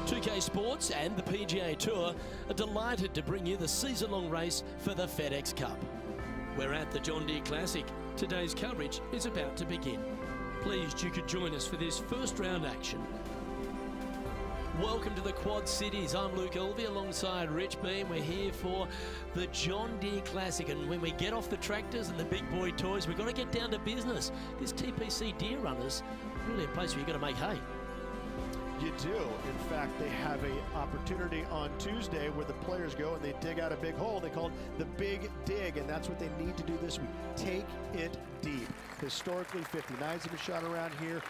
2K Sports and the PGA Tour are delighted to bring you the season-long race for the FedEx Cup. We're at the John Deere Classic. Today's coverage is about to begin. Pleased you could join us for this first round action. Welcome to the Quad Cities. I'm Luke Elvey alongside Rich Beam. We're here for the John Deere Classic, and when we get off the tractors and the big boy toys, we've got to get down to business. This TPC Deere Runners, really a place where you've got to make hay. You do. In fact, they have an opportunity on Tuesday where the players go and they dig out a big hole. They call it the Big Dig, and that's what they need to do this week. Take it deep. Historically, 59s have been shot around here.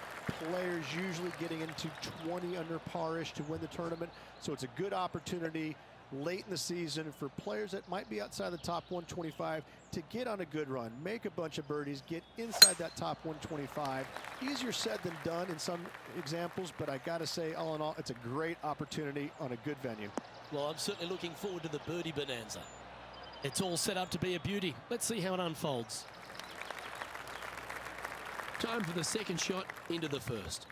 Players usually getting into 20 under par-ish to win the tournament. So it's a good opportunity late in the season for players that might be outside the top 125 to get on a good run, make a bunch of birdies, get inside that top 125. Easier said than done in some examples, but I gotta say, all in all, it's a great opportunity on a good venue. Well, I'm certainly looking forward to the birdie bonanza. It's all set up to be a beauty. Let's see how it unfolds. Time for the second shot into the first.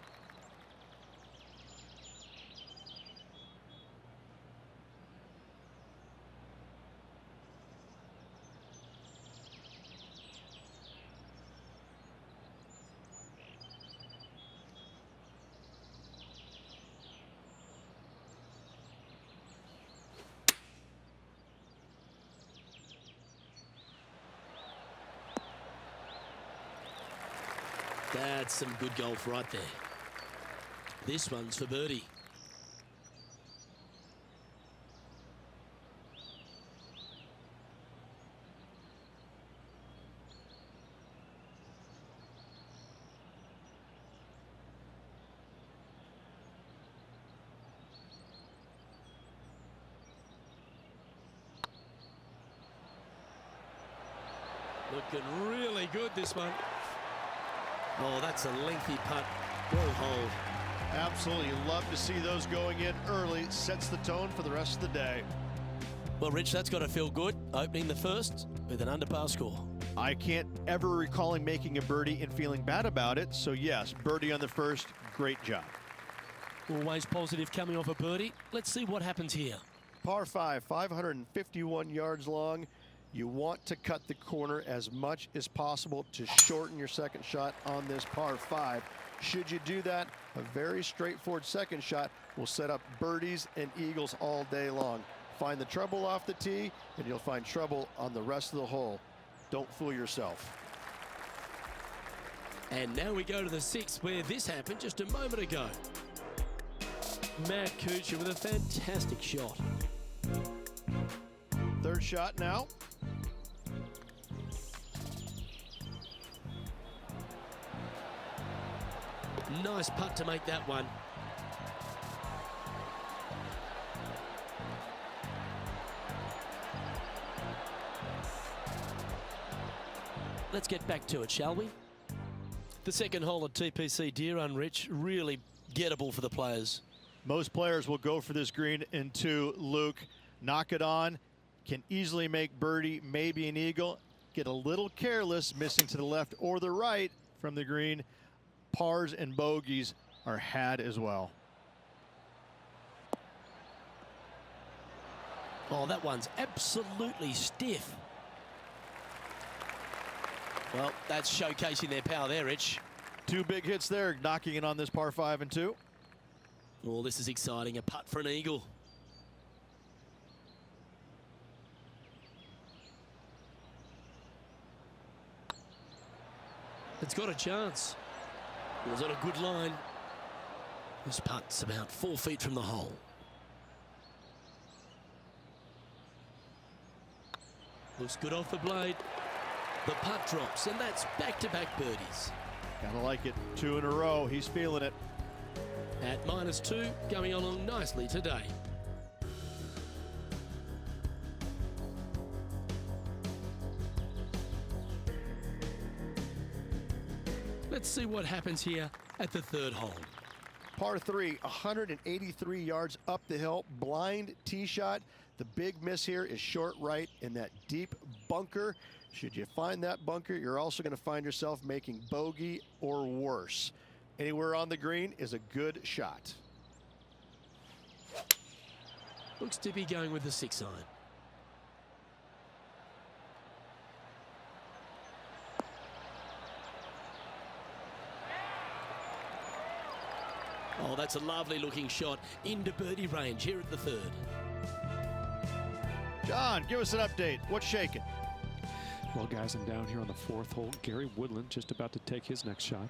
That's some good golf right there. This one's for birdie. Looking really good, this one. Oh, that's a lengthy putt. Well hold. Absolutely. You love to see those going in early. Sets the tone for the rest of the day. Well, Rich, that's got to feel good. Opening the first with an under par score. I can't ever recalling making a birdie and feeling bad about it. So yes, birdie on the first. Great job. Always positive coming off a birdie. Let's see what happens here. Par 5, 551 yards long. You want to cut the corner as much as possible to shorten your second shot on this par 5. Should you do that, a very straightforward second shot will set up birdies and eagles all day long. Find the trouble off the tee, and you'll find trouble on the rest of the hole. Don't fool yourself. And now we go to the sixth, where this happened just a moment ago. Matt Kuchar with a fantastic shot. Third shot now. Nice putt to make that one. Let's get back to it, shall we? The second hole at TPC Deere Run, Rich, really gettable for the players. Most players will go for this green into Luke. Knock it on. Can easily make birdie, maybe an eagle. Get a little careless, missing to the left or the right from the green. Pars and bogeys are had as well. Oh, that one's absolutely stiff. Well, that's showcasing their power there, Rich. Two big hits there, knocking it on this par 5 and 2. Oh, this is exciting. A putt for an eagle. It's got a chance. It was on a good line. This putt's about 4 feet from the hole. Looks good off the blade. The putt drops, and that's back-to-back birdies. Gotta like it. 2 in a row. He's feeling it. At -2, going along nicely today. Let's see what happens here at the third hole. Par 3, 183 yards up the hill, blind tee shot. The big miss here is short right in that deep bunker. Should you find that bunker, you're also going to find yourself making bogey or worse. Anywhere on the green is a good shot. Looks to be going with the 6 iron. Oh, that's a lovely looking shot into birdie range here at the 3rd. John, give us an update. What's shaking? Well, guys, I'm down here on the 4th hole. Gary Woodland just about to take his next shot.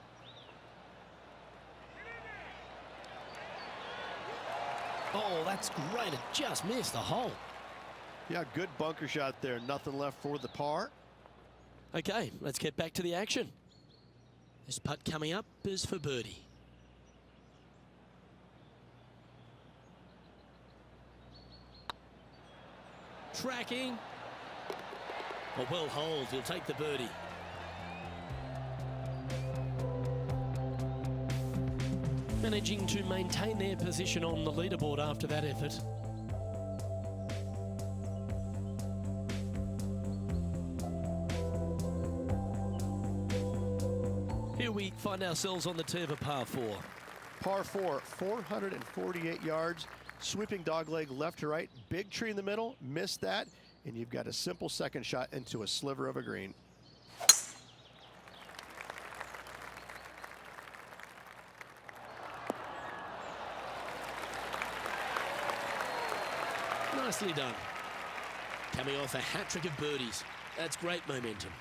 Oh, that's great. It just missed the hole. Yeah, good bunker shot there. Nothing left for the par. Okay, let's get back to the action. This putt coming up is for birdie. Tracking. Oh, well holed. He'll take the birdie. Managing to maintain their position on the leaderboard after that effort. Here we find ourselves on the tee of a par 4. Par 4, 448 yards. Sweeping dogleg left to right. Big tree in the middle. Missed that. And you've got a simple second shot into a sliver of a green. Nicely done. Coming off a hat-trick of birdies. That's great momentum.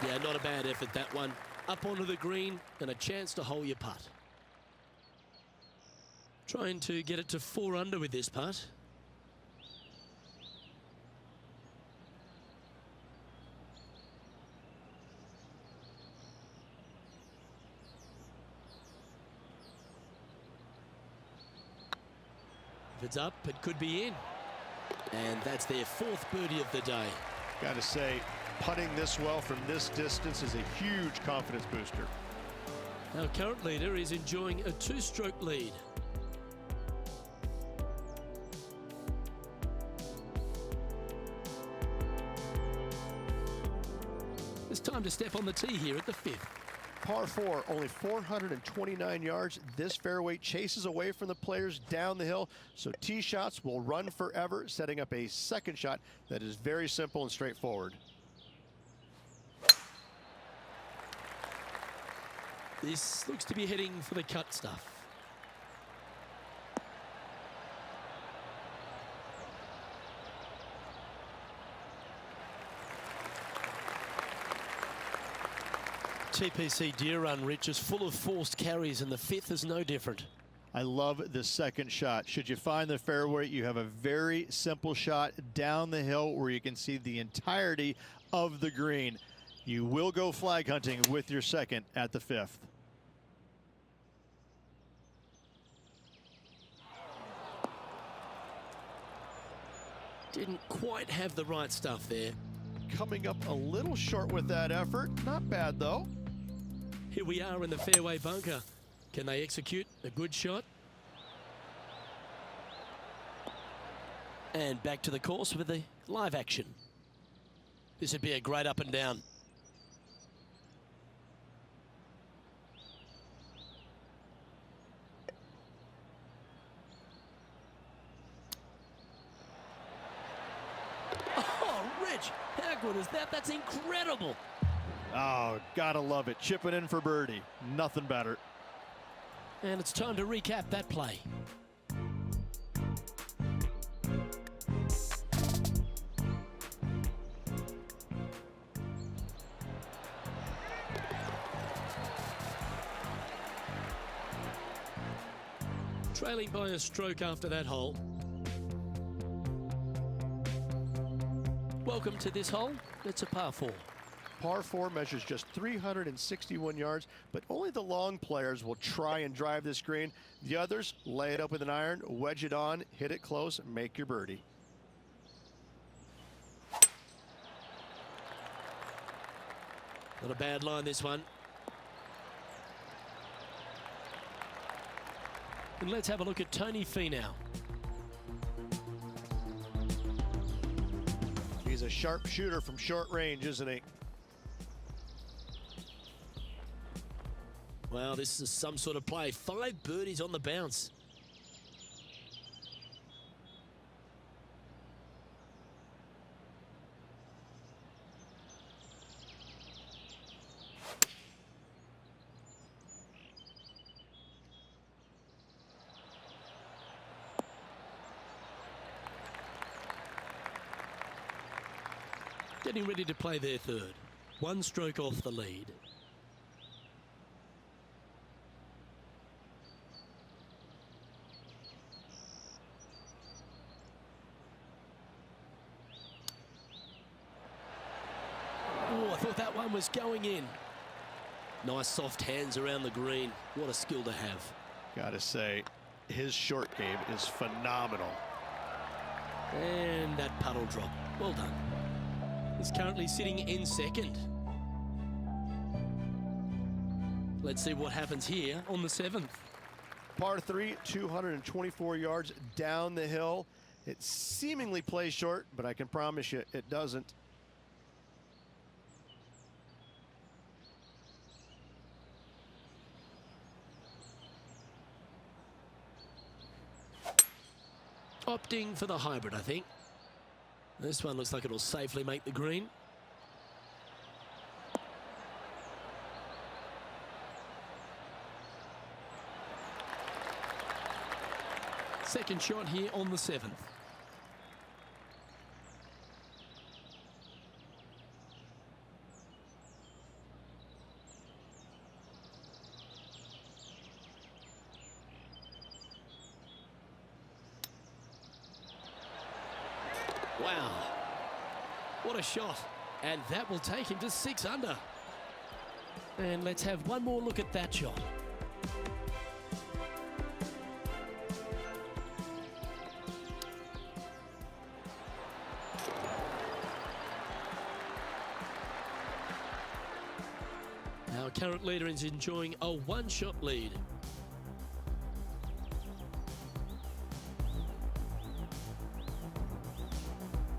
Yeah, not a bad effort, that one. Up onto the green and a chance to hole your putt. Trying to get it to 4 under with this putt. If it's up, it could be in. And that's their 4th birdie of the day. Got to say, putting this well from this distance is a huge confidence booster. Our current leader is enjoying a 2-stroke lead. It's time to step on the tee here at the 5th. Par 4, only 429 yards. This fairway chases away from the players down the hill, so tee shots will run forever, setting up a second shot that is very simple and straightforward. This looks to be heading for the cut stuff. TPC Deere run, Rich, is full of forced carries, and the 5th is no different. I love the second shot. Should you find the fairway, you have a very simple shot down the hill where you can see the entirety of the green. You will go flag hunting with your second at the 5th. Didn't quite have the right stuff there. Coming up a little short with that effort. Not bad, though. Here we are in the fairway bunker. Can they execute a good shot? And back to the course with the live action. This would be a great up and down. Oh, Rich, how good is that? That's incredible. Oh, gotta love it. Chipping in for birdie. Nothing better. And it's time to recap that play. Trailing by a stroke after that hole. Welcome to this hole. It's a par 4. Par 4 measures just 361 yards, but only the long players will try and drive this green. The others lay it up with an iron, wedge it on, hit it close, and make your birdie. Not a bad line, this one. And let's have a look at Tony Finau. He's a sharp shooter from short range, isn't he? Wow, this is some sort of play. 5 birdies on the bounce. Getting ready to play their third. 1 stroke off the lead. Oh, I thought that one was going in. Nice soft hands around the green. What a skill to have. Gotta say, his short game is phenomenal. And that puddle drop. Well done. He's currently sitting in second. Let's see what happens here on the 7th. Par 3, 224 yards down the hill. It seemingly plays short, but I can promise you it doesn't. Opting for the hybrid, I think. This one looks like it'll safely make the green. Second shot here on the 7th. Wow, what a shot. And that will take him to 6 under. And let's have one more look at that shot. Our current leader is enjoying a 1-shot lead.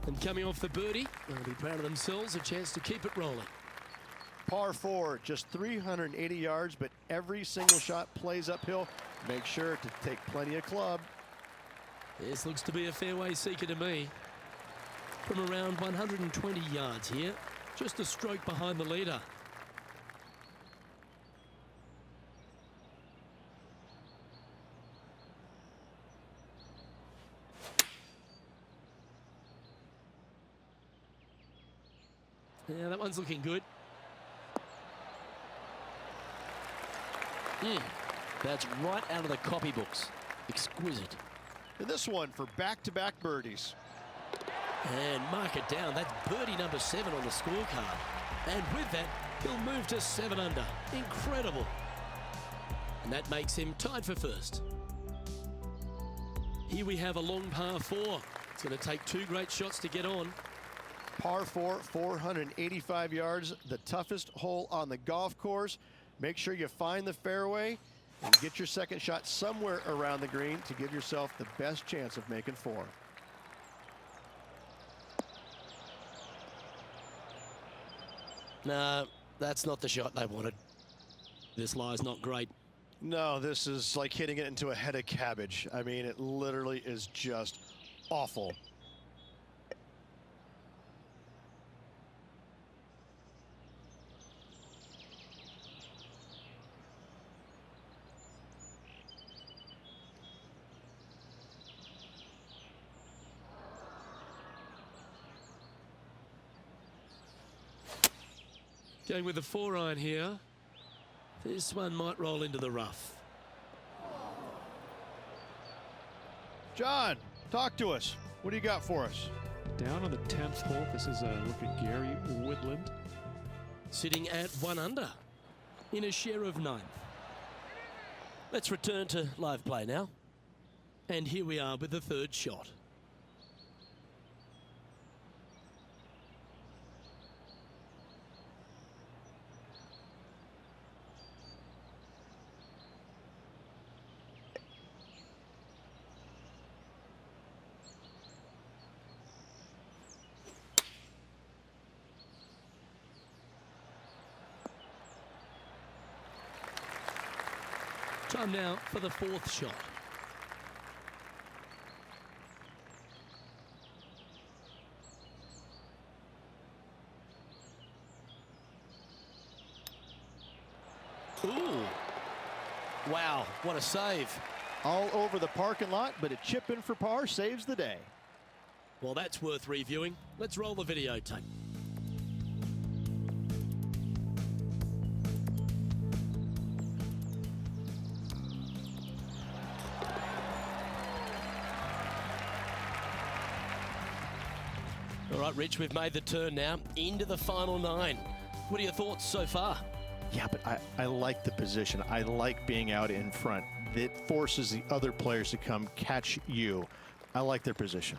And coming off the birdie, they'll be proud of themselves, a chance to keep it rolling. Par 4, just 380 yards, but every single shot plays uphill. Make sure to take plenty of club. This looks to be a fairway seeker to me. From around 120 yards here, just a stroke behind the leader. Yeah, that one's looking good. That's right out of the copybooks. Exquisite. And this one for back-to-back birdies. And mark it down. That's birdie number 7 on the scorecard. And with that, he'll move to 7 under. Incredible. And that makes him tied for first. Here we have a long par 4. It's going to take 2 great shots to get on. Par 4, 485 yards, the toughest hole on the golf course. Make sure you find the fairway and get your second shot somewhere around the green to give yourself the best chance of making 4. No, that's not the shot they wanted. This lie's not great. No, this is like hitting it into a head of cabbage. I mean, it literally is just awful. Going with a 4-iron here. This one might roll into the rough. John, talk to us. What do you got for us? Down on the 10th hole, this is a look at Gary Woodland. Sitting at 1 under in a share of 9th. Let's return to live play now. And here we are with the 3rd shot. Time now for the 4th shot. Ooh. Wow, what a save. All over the parking lot, but a chip in for par saves the day. Well, that's worth reviewing. Let's roll the videotape. All right, Rich, we've made the turn now into the final 9. What are your thoughts so far? Yeah, but I like the position. I like being out in front. It forces the other players to come catch you. I like their position.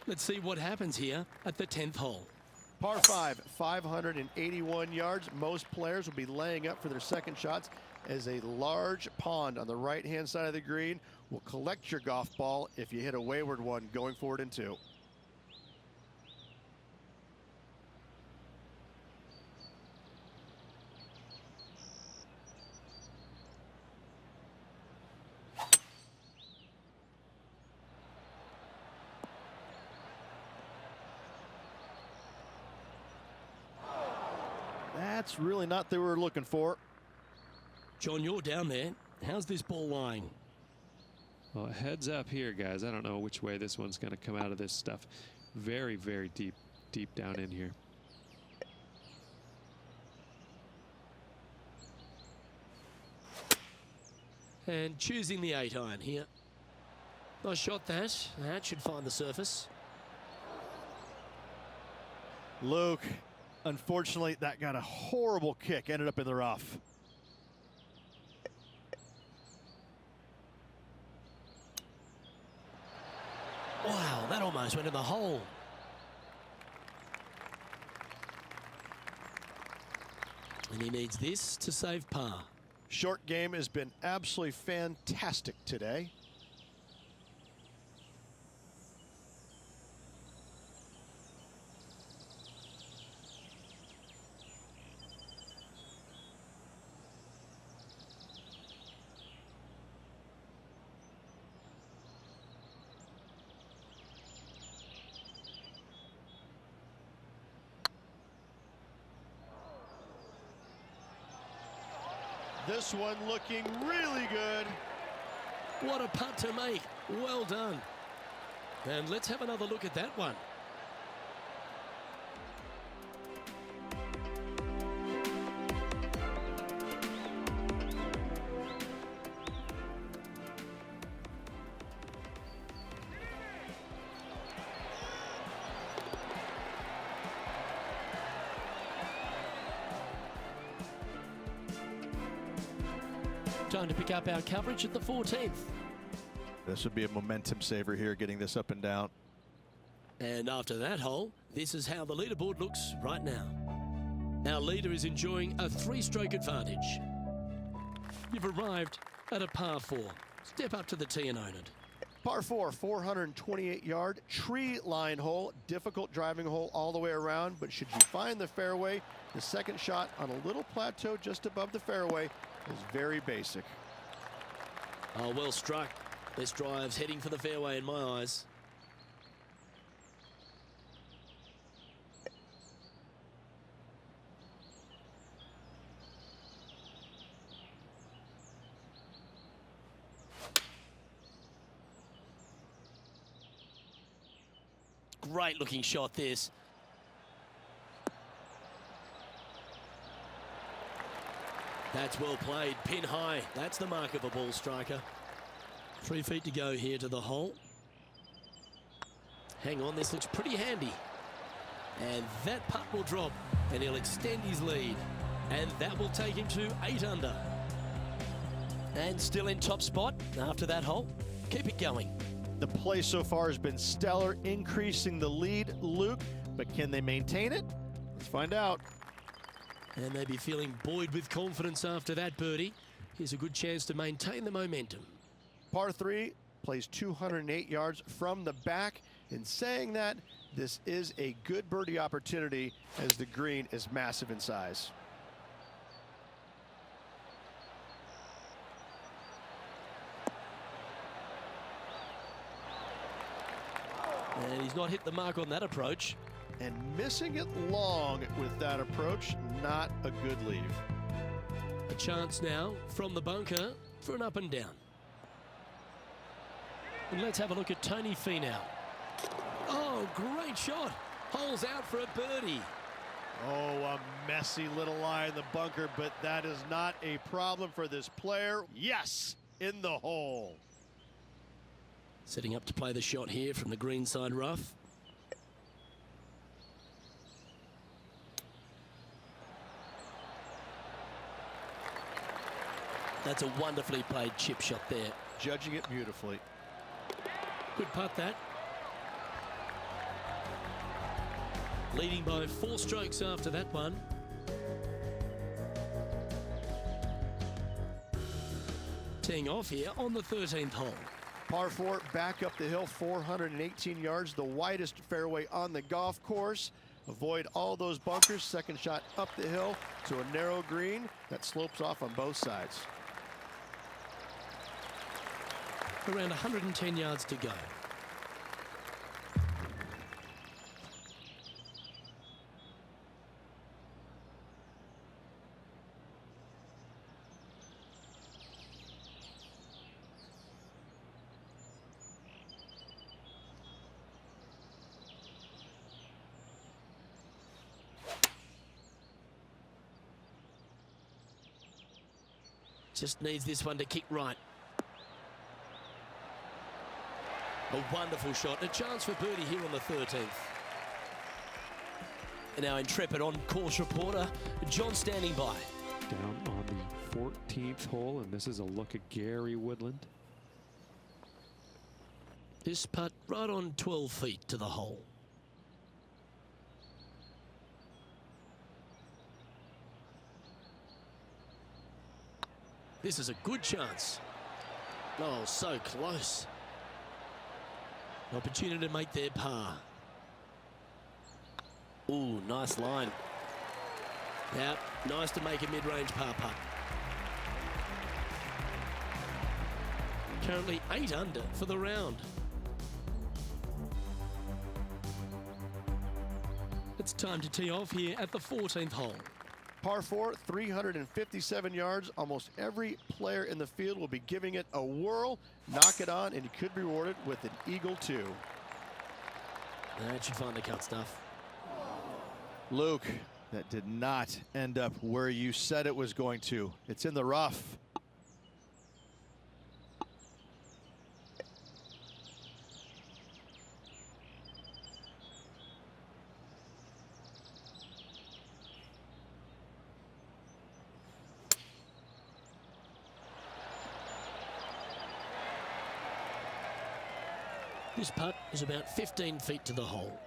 Let's see what happens here at the 10th hole. Par 5, 581 yards. Most players will be laying up for their second shots as a large pond on the right-hand side of the green will collect your golf ball if you hit a wayward one going forward in 2. That's really not what they were looking for. John, you're down there. How's this ball lying? Well, heads up here, guys. I don't know which way this one's going to come out of this stuff. Very, very deep down in here. And choosing the 8-iron here. Nice shot that. That should find the surface. Luke, unfortunately, that got a horrible kick. Ended up in the rough. Wow, that almost went in the hole. And he needs this to save par. Short game has been absolutely fantastic today. This one looking really good. What a putt to make. Well done. And let's have another look at that one. Time to pick up our coverage at the 14th. This would be a momentum saver here, getting this up and down. And after that hole, this is how the leaderboard looks right now. Our leader is enjoying a 3-stroke advantage. You've arrived at a par 4. Step up to the tee and own it. Par 4, 428-yard tree line hole. Difficult driving hole all the way around, but should you find the fairway, the second shot on a little plateau just above the fairway is very basic. Oh, well struck. This drive's heading for the fairway in my eyes. Great looking shot this. That's well played, pin high. That's the mark of a ball striker. 3 feet to go here to the hole. Hang on, this looks pretty handy. And that putt will drop, and he'll extend his lead. And that will take him to 8 under. And still in top spot after that hole. Keep it going. The play so far has been stellar, increasing the lead, Luke, but can they maintain it? Let's find out. And they'll be feeling buoyed with confidence after that birdie. Here's a good chance to maintain the momentum. Par 3 plays 208 yards from the back. In saying that, this is a good birdie opportunity as the green is massive in size. And he's not hit the mark on that approach. And missing it long with that approach, not a good leave. A chance now from the bunker for an up and down. And let's have a look at Tony Finau. Oh, great shot. Holes out for a birdie. Oh, a messy little lie in the bunker, but that is not a problem for this player. Yes, in the hole. Setting up to play the shot here from the greenside rough. That's a wonderfully played chip shot there. Judging it beautifully. Good putt that. Leading by 4 strokes after that one. Teeing off here on the 13th hole. Par 4, back up the hill, 418 yards, the widest fairway on the golf course. Avoid all those bunkers. Second shot up the hill to a narrow green that slopes off on both sides. Around 110 yards to go. Just needs this one to kick right. A wonderful shot. A chance for birdie here on the 13th. And our intrepid on-course reporter, John, standing by. Down on the 14th hole, and this is a look at Gary Woodland. This putt right on 12 feet to the hole. This is a good chance. Oh, so close. Opportunity to make their par. Ooh, nice line. Yep, nice to make a mid-range par putt. Currently 8 under for the round. It's time to tee off here at the 14th hole. Par 4, 357 yards. Almost every player in the field will be giving it a whirl. Knock it on, and you could be rewarded with an eagle too. That should find the cut stuff. Luke, that did not end up where you said it was going to. It's in the rough. This putt is about 15 feet to the hole.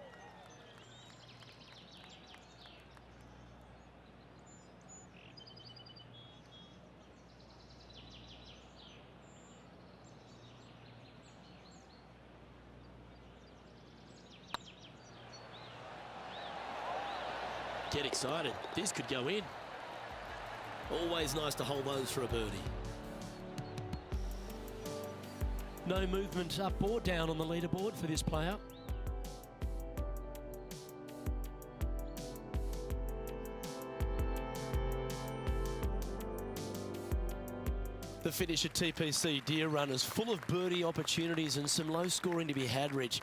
Get excited. This could go in. Always nice to hold those for a birdie. No movement up or down on the leaderboard for this player. The finish at TPC Deere run is full of birdie opportunities and some low scoring to be had, Rich.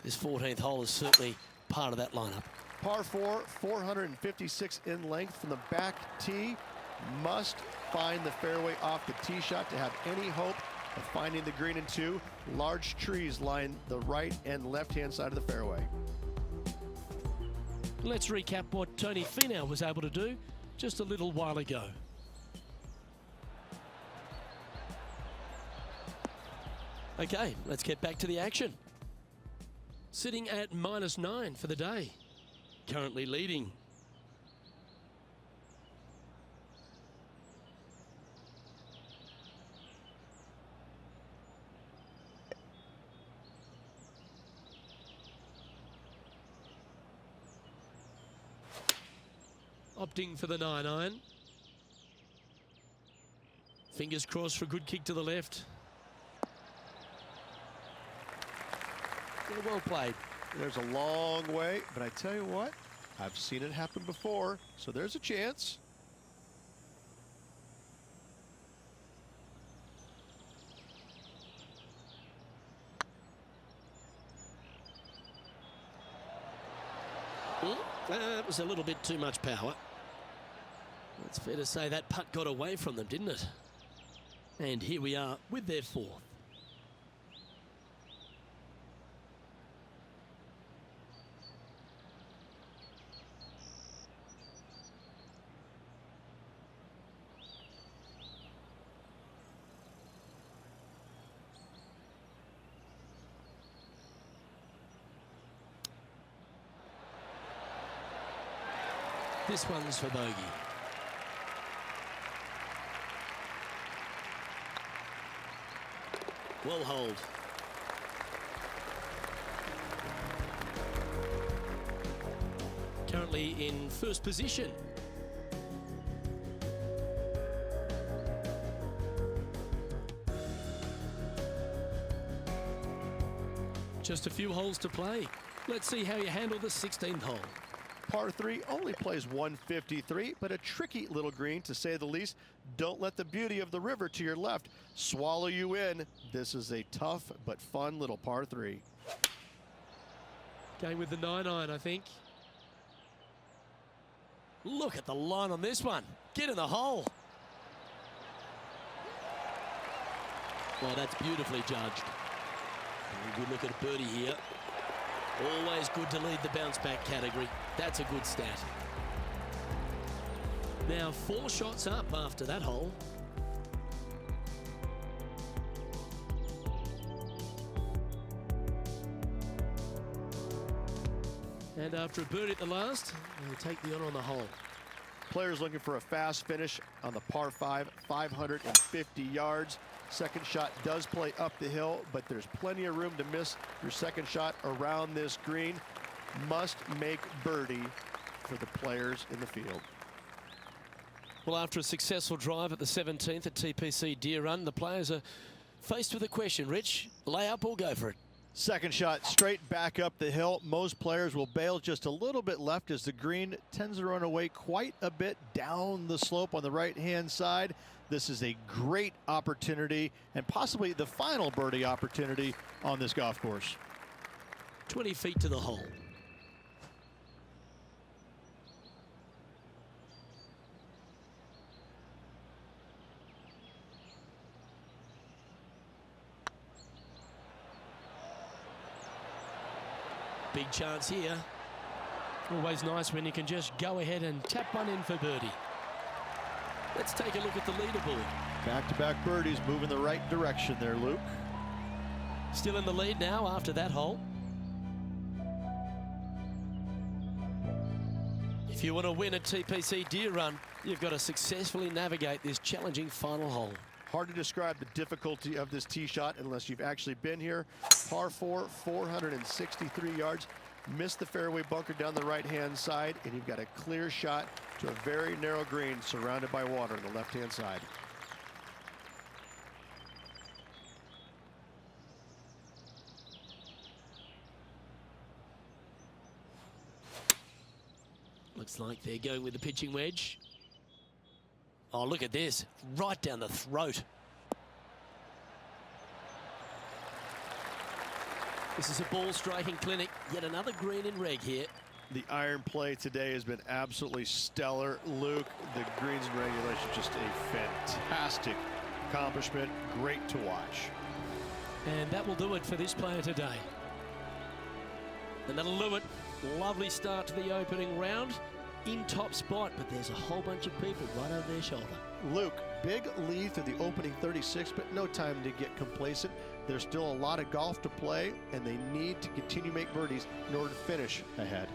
This 14th hole is certainly part of that lineup. Par 4, 456 in length from the back tee. Must find the fairway off the tee shot to have any hope Finding the green in two, large trees line the right and left-hand side of the fairway. Let's recap what Tony Finau was able to do just a little while ago. Okay, let's get back to the action. Sitting at -9 for the day. Currently leading. Opting for the 9-iron. Fingers crossed for a good kick to the left. Yeah, well played. There's a long way, but I tell you what, I've seen it happen before, so there's a chance. That was a little bit too much power. It's fair to say that putt got away from them, didn't it? And here we are with their fourth. This one's for bogey. Well hold. Currently in first position. Just a few holes to play. Let's see how you handle the 16th hole. Par 3 only plays 153, but a tricky little green to say the least. Don't let the beauty of the river to your left swallow you in. This is a tough but fun little par 3. Going with the 9-iron, I think. Look at the line on this one. Get in the hole. Well, that's beautifully judged. And a good look at a birdie here. Always good to lead the bounce back category. That's a good stat. Now 4 shots up after that hole. And after a birdie at the last, they'll take the honor on the hole. Players looking for a fast finish on the par 5, 550 yards. Second shot does play up the hill, but there's plenty of room to miss your second shot around this green. Must make birdie for the players in the field. Well, after a successful drive at the 17th at TPC Deere Run, the players are faced with a question. Rich, lay up or go for it? Second shot straight back up the hill. Most players will bail just a little bit left as the green tends to run away quite a bit down the slope on the right-hand side. This is a great opportunity and possibly the final birdie opportunity on this golf course. 20 feet to the hole. Big chance here. Always nice when you can just go ahead and tap one in for birdie. Let's take a look at the leaderboard. Back-to-back birdies moving the right direction there, Luke. Still in the lead now after that hole. If you want to win a TPC Deere Run, you've got to successfully navigate this challenging final hole. Hard to describe the difficulty of this tee shot unless you've actually been here. Par 4, 463 yards. Missed the fairway bunker down the right-hand side, and you've got a clear shot to a very narrow green surrounded by water on the left-hand side. Looks like they're going with the pitching wedge. Oh, look at this. Right down the throat. This is a ball striking clinic. Yet another green in reg here. The iron play today has been absolutely stellar. Luke, the greens in regulation, just a fantastic accomplishment. Great to watch. And that will do it for this player today. And that'll do it. Lovely start to the opening round. In top spot, but there's a whole bunch of people right over their shoulder. Luke, big lead through the opening 36, but no time to get complacent. There's still a lot of golf to play, and they need to continue to make birdies in order to finish ahead.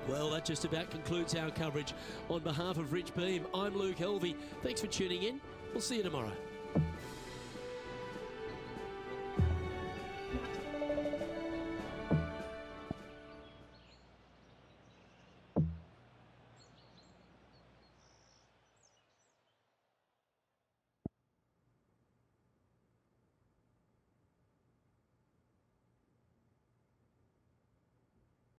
Well, that just about concludes our coverage. On behalf of Rich Beam, I'm Luke Helvey. Thanks for tuning in. We'll see you tomorrow.